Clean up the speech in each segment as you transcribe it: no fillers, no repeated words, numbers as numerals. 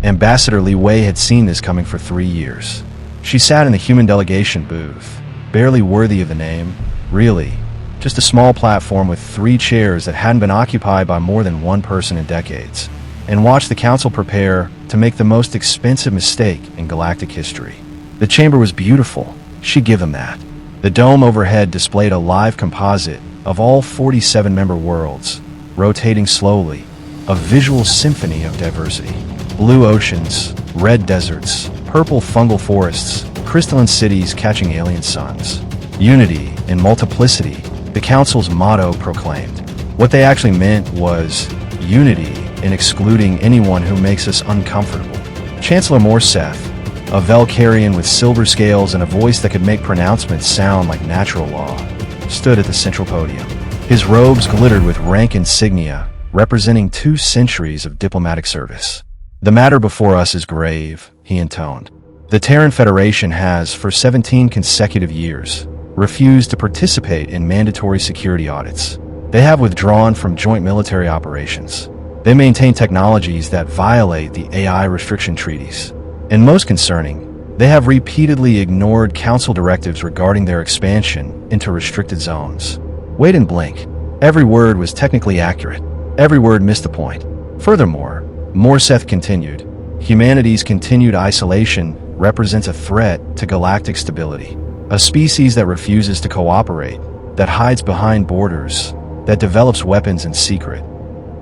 Ambassador Li Wei had seen this coming for 3 years. She sat in the human delegation booth, barely worthy of the name, really, just a small platform with 3 chairs that hadn't been occupied by more than one person in decades, and watched the council prepare to make the most expensive mistake in galactic history. The chamber was beautiful, she'd give them that. The dome overhead displayed a live composite of all 47 member worlds, rotating slowly, a visual symphony of diversity. Blue oceans, red deserts, purple fungal forests, crystalline cities catching alien suns. Unity in multiplicity, the council's motto proclaimed. What they actually meant was unity in excluding anyone who makes us uncomfortable. Chancellor Morseth, a Valkyrian with silver scales and a voice that could make pronouncements sound like natural law, stood at the central podium. His robes glittered with rank insignia, representing 2 centuries of diplomatic service. "The matter before us is grave," he intoned. "The Terran Federation has, for 17 consecutive years, refused to participate in mandatory security audits. They have withdrawn from joint military operations. They maintain technologies that violate the AI restriction treaties. And most concerning, they have repeatedly ignored council directives regarding their expansion into restricted zones." Wait and blink. Every word was technically accurate. Every word missed the point. Furthermore, Morseth continued, humanity's continued isolation represents a threat to galactic stability. A species that refuses to cooperate, that hides behind borders, that develops weapons in secret.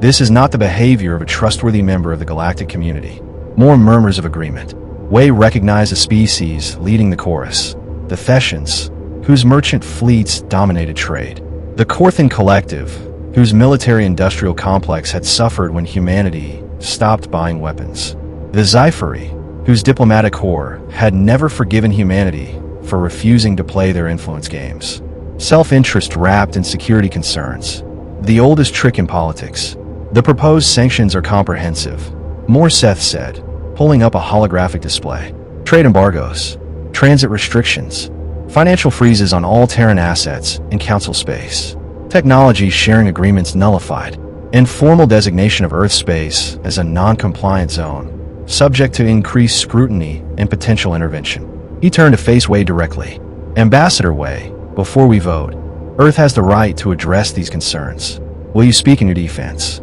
This is not the behavior of a trustworthy member of the galactic community. More murmurs of agreement. Wei recognized a species leading the chorus, the Thessians, whose merchant fleets dominated trade. The Korthan Collective, whose military-industrial complex had suffered when humanity stopped buying weapons. The Sci-Fi, whose diplomatic core had never forgiven humanity for refusing to play their influence games. Self-interest wrapped in security concerns. The oldest trick in politics. "The proposed sanctions are comprehensive," Morseth said, pulling up a holographic display. "Trade embargoes, transit restrictions, financial freezes on all Terran assets in council space, technology sharing agreements nullified, and formal designation of Earth space as a non-compliant zone, subject to increased scrutiny and potential intervention." He turned to face Wei directly. "Ambassador Wei, before we vote, Earth has the right to address these concerns. Will you speak in your defense?"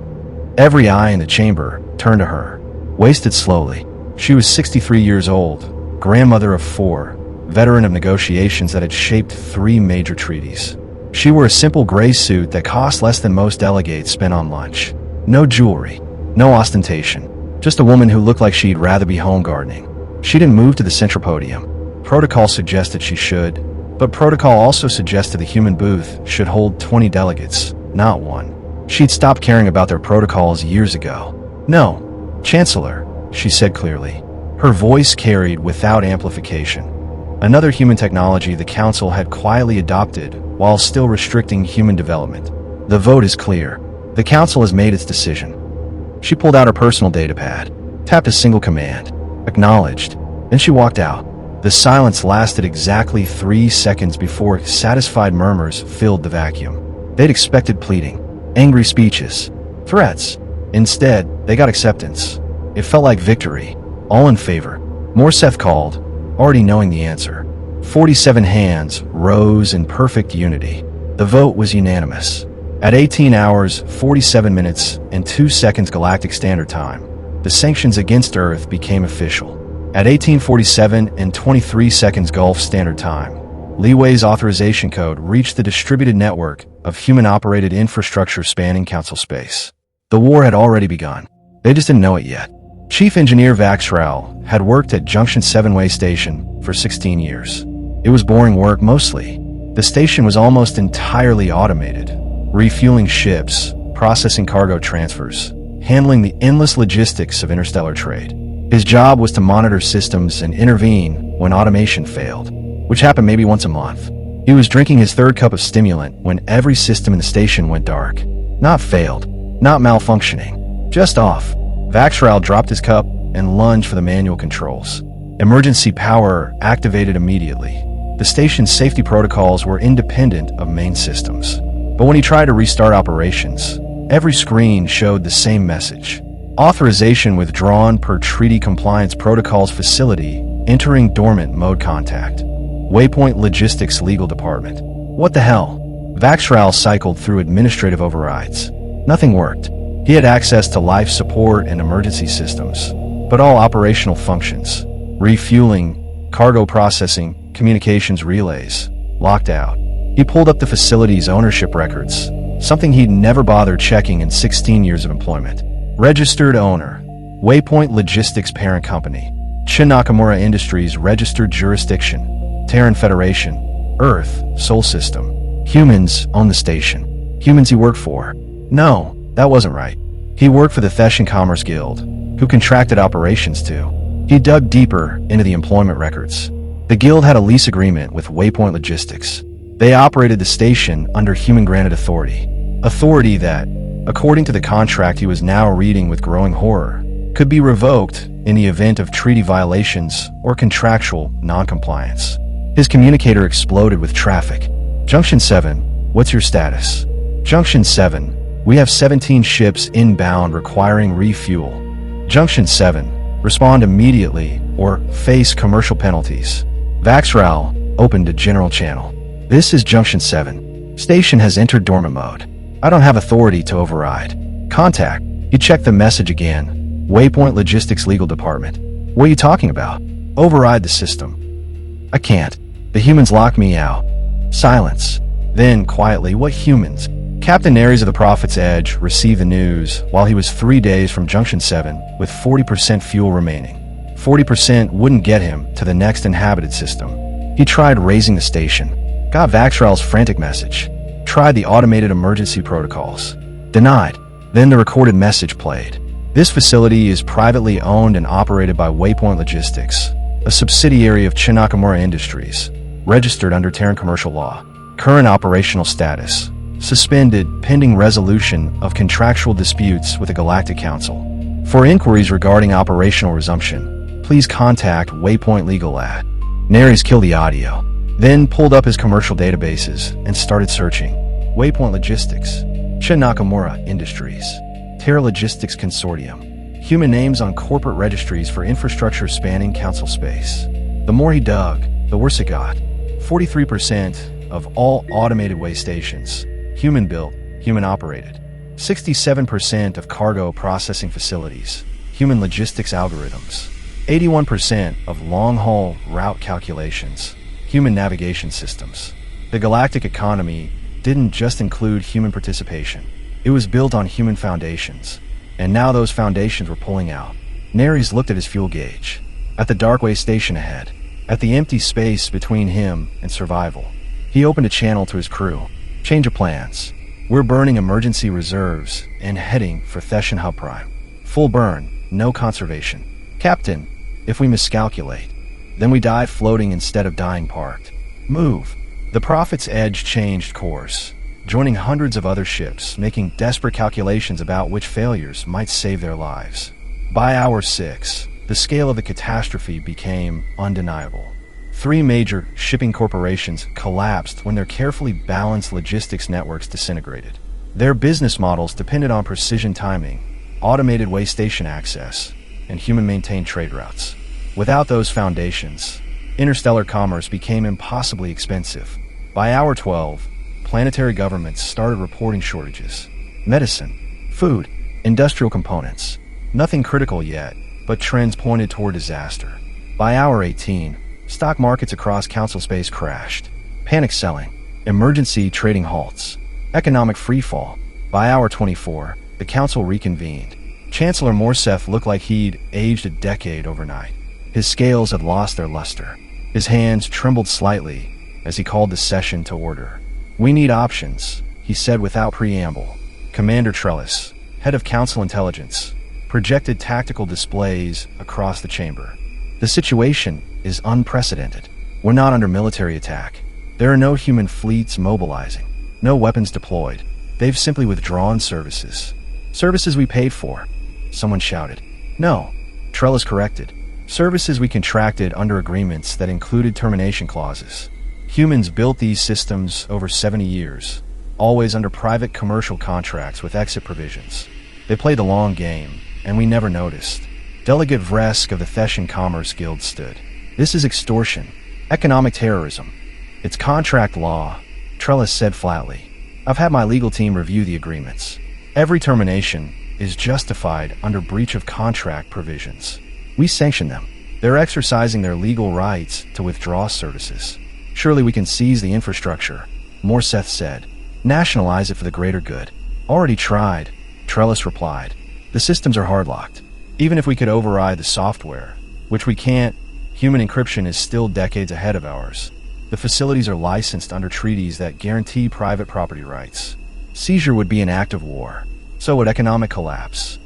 Every eye in the chamber turned to her. Wei stood slowly. She was 63 years old, grandmother of 4, veteran of negotiations that had shaped 3 major treaties. She wore a simple gray suit that cost less than most delegates spent on lunch. No jewelry, no ostentation, just a woman who looked like she'd rather be home gardening. She didn't move to the central podium. Protocol suggested she should, but protocol also suggested the human booth should hold 20 delegates, not 1. She'd stopped caring about their protocols years ago. "No, Chancellor," she said clearly. Her voice carried without amplification. Another human technology the Council had quietly adopted while still restricting human development. "The vote is clear. The Council has made its decision." She pulled out her personal datapad, tapped a single command, acknowledged, then she walked out. The silence lasted exactly 3 seconds before satisfied murmurs filled the vacuum. They'd expected pleading, angry speeches, threats. Instead, they got acceptance. It felt like victory, all in favor. Morseth called, already knowing the answer. 47 hands rose in perfect unity. The vote was unanimous. At 18 hours, 47 minutes, and 2 seconds Galactic Standard Time, the sanctions against Earth became official. At 18:47 and 23 seconds Gulf Standard Time, Li Wei's authorization code reached the distributed network of human-operated infrastructure spanning Council space. The war had already begun. They just didn't know it yet. Chief Engineer Vaxral had worked at Junction 7-Way Station for 16 years. It was boring work mostly. The station was almost entirely automated, refueling ships, processing cargo transfers, handling the endless logistics of interstellar trade. His job was to monitor systems and intervene when automation failed, which happened maybe once a month. He was drinking his 3rd cup of stimulant when every system in the station went dark. Not failed, not malfunctioning, just off. Vaxral dropped his cup and lunged for the manual controls. Emergency power activated immediately. The station's safety protocols were independent of main systems. But when he tried to restart operations, every screen showed the same message. Authorization withdrawn per Treaty Compliance Protocols Facility, entering dormant mode contact. Waypoint Logistics Legal Department. What the hell? Vaxral cycled through administrative overrides. Nothing worked. He had access to life support and emergency systems, but all operational functions, refueling, cargo processing, communications relays, locked out. He pulled up the facility's ownership records, something he'd never bothered checking in 16 years of employment. Registered owner, Waypoint Logistics Parent Company, Shin Nakamura Industries Registered Jurisdiction, Terran Federation, Earth, Sol System. Humans own the station. Humans he worked for. No, that wasn't right. He worked for the Theshan Commerce Guild, who contracted operations to. He dug deeper into the employment records. The guild had a lease agreement with Waypoint Logistics. They operated the station under human-granted authority. Authority that, according to the contract he was now reading with growing horror, could be revoked in the event of treaty violations or contractual non-compliance. His communicator exploded with traffic. Junction 7, what's your status? Junction 7, we have 17 ships inbound requiring refuel. Junction 7, respond immediately or face commercial penalties. Vaxral opened a general channel. This is Junction 7. Station has entered dormant mode. I don't have authority to override. Contact. He checked the message again. Waypoint Logistics Legal Department. What are you talking about? Override the system. I can't. The humans lock me out. Silence. Then, quietly, what humans? Captain Aries of the Prophet's Edge received the news while he was 3 days from Junction 7 with 40% fuel remaining. 40% wouldn't get him to the next inhabited system. He tried raising the station. Got Vaxral's frantic message. Tried the automated emergency protocols. Denied. Then the recorded message played. This facility is privately owned and operated by Waypoint Logistics, a subsidiary of Nakamura Industries, registered under Terran commercial law. Current operational status: suspended pending resolution of contractual disputes with the Galactic Council. For inquiries regarding operational resumption, please contact Waypoint Legal at. Nares killed the audio, then pulled up his commercial databases and started searching. Waypoint Logistics, Nakamura Industries, Terra Logistics Consortium. Human names on corporate registries for infrastructure spanning council space. The more he dug, the worse it got. 43% of all automated way stations, human-built, human-operated. 67% of cargo processing facilities, human logistics algorithms. 81% of long-haul route calculations, human navigation systems. The galactic economy didn't just include human participation. It was built on human foundations. And now those foundations were pulling out. Nares looked at his fuel gauge, at the darkway station ahead, at the empty space between him and survival. He opened a channel to his crew. Change of plans. We're burning emergency reserves and heading for Theshan Hub Prime. Full burn, no conservation. Captain, if we miscalculate, then we die floating instead of dying parked. Move. The Prophet's Edge changed course, joining hundreds of other ships, making desperate calculations about which failures might save their lives. By hour 6, the scale of the catastrophe became undeniable. 3 major shipping corporations collapsed when their carefully balanced logistics networks disintegrated. Their business models depended on precision timing, automated way station access, and human-maintained trade routes. Without those foundations, interstellar commerce became impossibly expensive. By hour 12, planetary governments started reporting shortages. Medicine, food, industrial components. Nothing critical yet, but trends pointed toward disaster. By hour 18, stock markets across council space crashed. Panic selling, emergency trading halts, economic freefall. By hour 24, the council reconvened. Chancellor Morseth looked like he'd aged a decade overnight. His scales had lost their luster. His hands trembled slightly as he called the session to order. "We need options," he said without preamble. Commander Trellis, head of Council Intelligence, projected tactical displays across the chamber. "The situation is unprecedented. We're not under military attack. There are no human fleets mobilizing, no weapons deployed. They've simply withdrawn services. Services we paid for," someone shouted. "No," Trellis corrected. "Services we contracted under agreements that included termination clauses. Humans built these systems over 70 years, always under private commercial contracts with exit provisions. They played the long game, and we never noticed. Delegate Vresk of the Theshan Commerce Guild stood. This is extortion. Economic terrorism. It's contract law, Trellis said flatly. I've had my legal team review the agreements. Every termination is justified under breach of contract provisions. We sanction them. They're exercising their legal rights to withdraw services. Surely we can seize the infrastructure, Morseth said. Nationalize it for the greater good. Already tried, Trellis replied. The systems are hardlocked. Even if we could override the software, which we can't, human encryption is still decades ahead of ours. The facilities are licensed under treaties that guarantee private property rights. Seizure would be an act of war. So would economic collapse.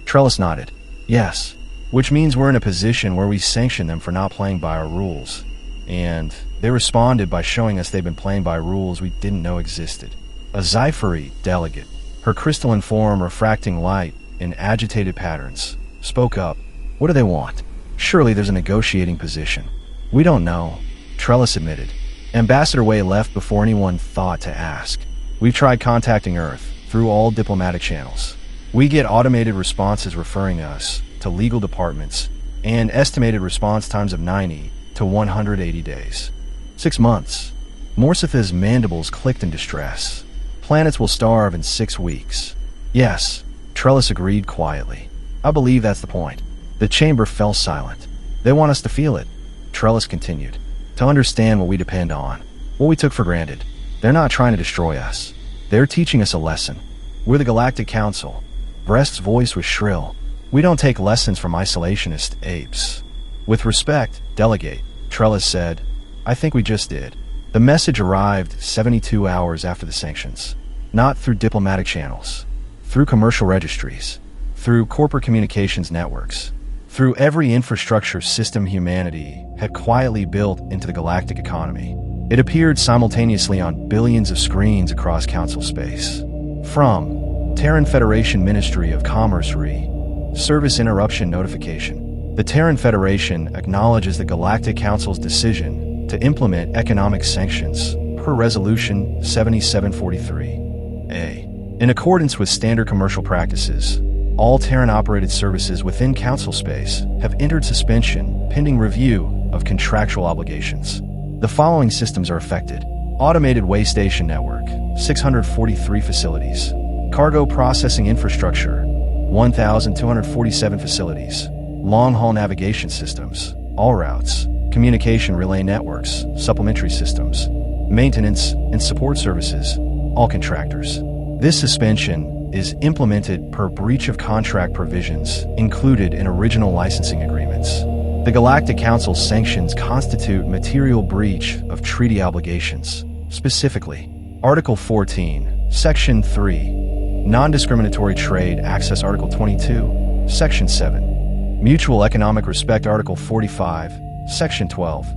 Trellis nodded. Yes, which means we're in a position where we sanction them for not playing by our rules. And they responded by showing us they've been playing by rules we didn't know existed. A Sci-Fi delegate, her crystalline form refracting light in agitated patterns, spoke up. What do they want? Surely there's a negotiating position. We don't know, Trellis admitted. Ambassador Wei left before anyone thought to ask. We've tried contacting Earth through all diplomatic channels. We get automated responses referring us to legal departments and estimated response times of 90 to 180 days. 6 months. Morseth's mandibles clicked in distress. Planets will starve in 6 weeks. Yes, Trellis agreed quietly. I believe that's the point. The chamber fell silent. They want us to feel it, Trellis continued. To understand what we depend on, what we took for granted. They're not trying to destroy us. They're teaching us a lesson. We're the Galactic Council. Brest's voice was shrill. We don't take lessons from isolationist apes. With respect, Delegate, Trellis said, I think we just did. The message arrived 72 hours after the sanctions. Not through diplomatic channels. Through commercial registries. Through corporate communications networks. Through every infrastructure system humanity had quietly built into the galactic economy. It appeared simultaneously on billions of screens across Council space. From Terran Federation Ministry of Commerce Re. Service Interruption Notification. The Terran Federation acknowledges the Galactic Council's decision to implement economic sanctions per Resolution 7743-A. In accordance with standard commercial practices, all Terran-operated services within Council space have entered suspension pending review of contractual obligations. The following systems are affected. Automated Way Station Network, 643 facilities. Cargo Processing Infrastructure, 1,247 facilities. Long-haul navigation systems, all routes. Communication relay networks, supplementary systems. Maintenance and support services, all contractors. This suspension is implemented per breach of contract provisions included in original licensing agreements. The Galactic Council's sanctions constitute material breach of treaty obligations. Specifically, Article 14, Section 3, Non-Discriminatory Trade Access Article 22, Section 7, Mutual Economic Respect Article 45, Section 12,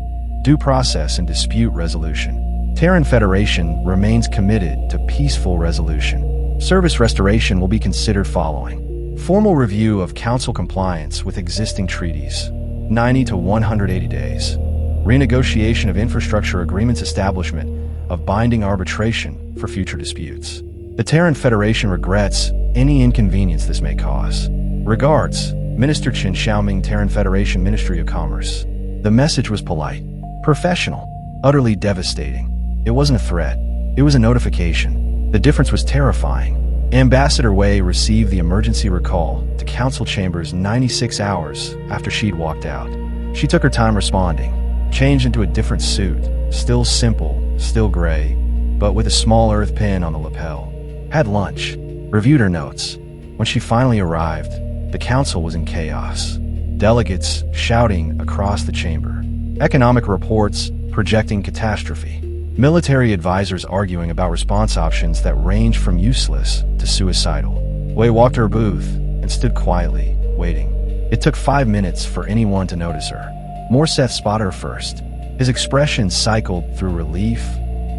Due Process and Dispute Resolution. Terran Federation remains committed to peaceful resolution. Service restoration will be considered following. Formal review of Council compliance with existing treaties, 90 to 180 days. Renegotiation of infrastructure agreements, establishment of binding arbitration for future disputes. The Terran Federation regrets any inconvenience this may cause. Regards, Minister Chen Xiaoming, Terran Federation Ministry of Commerce. The message was polite, professional, utterly devastating. It wasn't a threat. It was a notification. The difference was terrifying. Ambassador Wei received the emergency recall to Council chambers 96 hours after she'd walked out. She took her time responding, changed into a different suit, still simple, still gray, but with a small earth pin on the lapel. Had lunch, reviewed her notes. When she finally arrived, the Council was in chaos. Delegates shouting across the chamber. Economic reports projecting catastrophe. Military advisors arguing about response options that range from useless to suicidal. Wei walked to her booth and stood quietly, waiting. It took 5 minutes for anyone to notice her. Morseth spotted her first. His expression cycled through relief,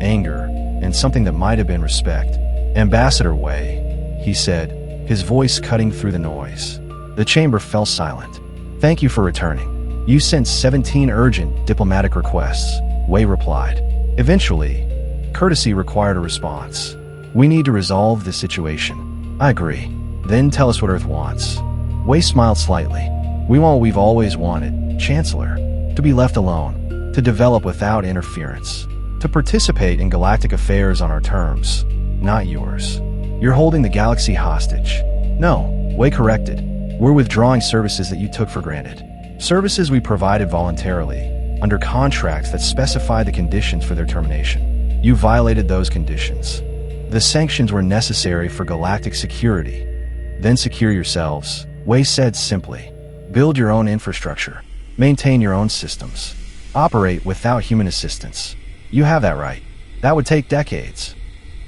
anger, and something that might have been respect. Ambassador Wei, he said, his voice cutting through the noise. The chamber fell silent. Thank you for returning. You sent 17 urgent diplomatic requests, Wei replied. Eventually, courtesy required a response. We need to resolve this situation. I agree. Then tell us what Earth wants. Wei smiled slightly. We want what we've always wanted, Chancellor. To be left alone. To develop without interference. To participate in galactic affairs on our terms. Not yours. You're holding the galaxy hostage. No, Wei corrected. We're withdrawing services that you took for granted. Services we provided voluntarily, under contracts that specify the conditions for their termination. You violated those conditions. The sanctions were necessary for galactic security. Then secure yourselves, Wei said simply. Build your own infrastructure. Maintain your own systems. Operate without human assistance. You have that right. That would take decades.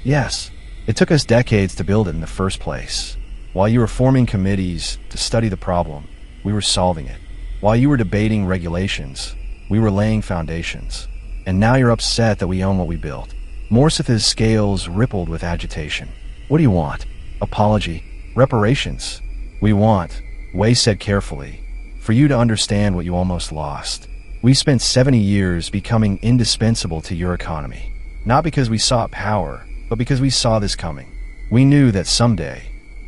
Yes, it took us decades to build it in the first place. While you were forming committees to study the problem, we were solving it. While you were debating regulations, we were laying foundations. And now you're upset that we own what we built. Morsith's scales rippled with agitation. What do you want? Apology? Reparations? We want, Wei said carefully, for you to understand what you almost lost. We spent 70 years becoming indispensable to your economy. Not because we sought power, but because we saw this coming. We knew that someday,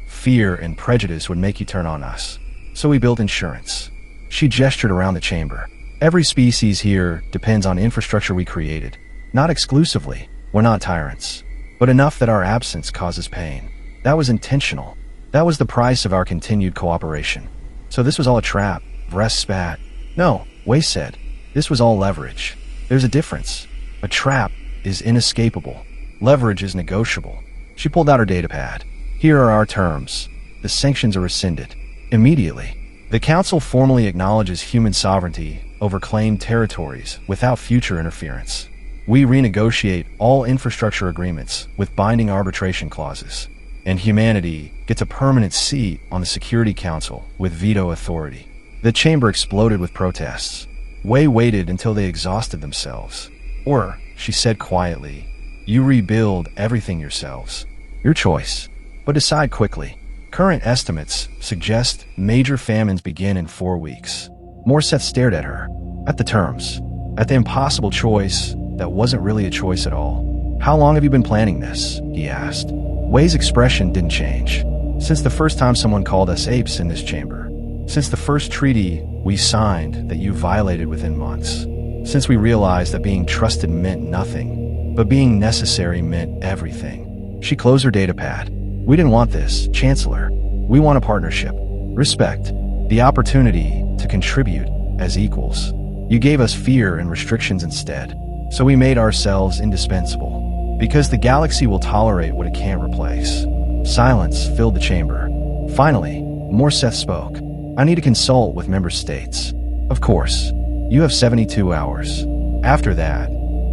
fear and prejudice would make you turn on us. So we built insurance. She gestured around the chamber. Every species here depends on infrastructure we created. Not exclusively, we're not tyrants. But enough that our absence causes pain. That was intentional. That was the price of our continued cooperation. So this was all a trap, Vress spat. No, Wei said. This was all leverage. There's a difference. A trap is inescapable. Leverage is negotiable. She pulled out her datapad. Here are our terms. The sanctions are rescinded. Immediately. The Council formally acknowledges human sovereignty over claimed territories without future interference. We renegotiate all infrastructure agreements with binding arbitration clauses. And humanity gets a permanent seat on the Security Council with veto authority. The chamber exploded with protests. Wei waited until they exhausted themselves. Or, she said quietly, you rebuild everything yourselves. Your choice. But decide quickly. Current estimates suggest major famines begin in 4 weeks. Morseth stared at her. At the terms. At the impossible choice that wasn't really a choice at all. How long have you been planning this? He asked. Wei's expression didn't change. Since the first time someone called us apes in this chamber. Since the first treaty we signed that you violated within months. Since we realized that being trusted meant nothing, but being necessary meant everything. She closed her datapad. We didn't want this, Chancellor. We want a partnership. Respect. The opportunity to contribute as equals. You gave us fear and restrictions instead. So we made ourselves indispensable. Because the galaxy will tolerate what it can't replace. Silence filled the chamber. Finally, Morseth spoke. I need to consult with member states. Of course. You have 72 hours. After that,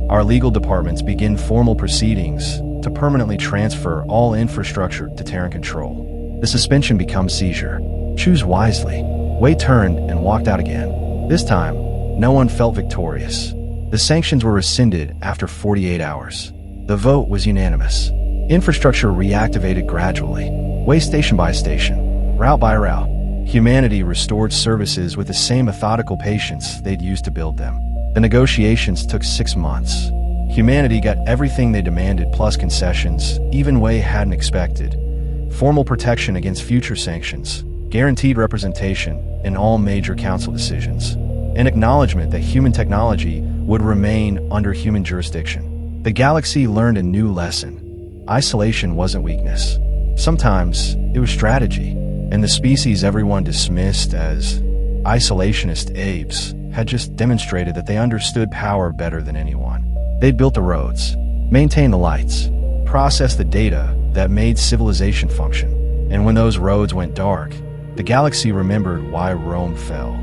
our legal departments begin formal proceedings to permanently transfer all infrastructure to Terran control. The suspension becomes seizure. Choose wisely. Wei turned and walked out again. This time, no one felt victorious. The sanctions were rescinded after 48 hours. The vote was unanimous. Infrastructure reactivated gradually. Wei station by station, route by route. Humanity restored services with the same methodical patience they'd used to build them. The negotiations took 6 months. Humanity got everything they demanded plus concessions, even Wei hadn't expected. Formal protection against future sanctions, guaranteed representation in all major council decisions, an acknowledgement that human technology would remain under human jurisdiction. The galaxy learned a new lesson. Isolation wasn't weakness. Sometimes it was strategy, and the species everyone dismissed as isolationist apes had just demonstrated that they understood power better than anyone. They'd built the roads, maintained the lights, processed the data that made civilization function. And when those roads went dark, the galaxy remembered why Rome fell.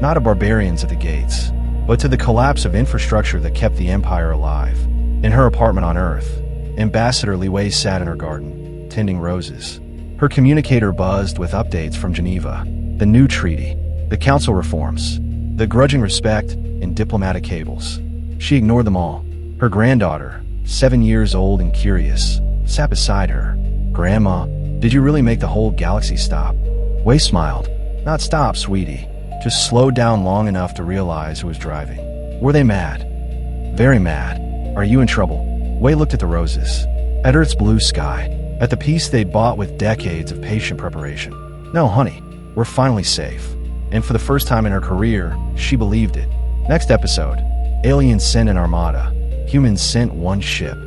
Not to barbarians at the gates, but to the collapse of infrastructure that kept the Empire alive. In her apartment on Earth, Ambassador Li Wei sat in her garden, tending roses. Her communicator buzzed with updates from Geneva, the new treaty, the council reforms, the grudging respect in diplomatic cables. She ignored them all. Her granddaughter, 7 years old and curious, sat beside her. Grandma, did you really make the whole galaxy stop? Wei smiled. Not stop, sweetie. Just slowed down long enough to realize who was driving. Were they mad? Very mad. Are you in trouble? Wei looked at the roses, at Earth's blue sky, at the peace they'd bought with decades of patient preparation. No, honey. We're finally safe. And for the first time in her career, she believed it. Next episode, aliens sent an armada. Humans sent one ship.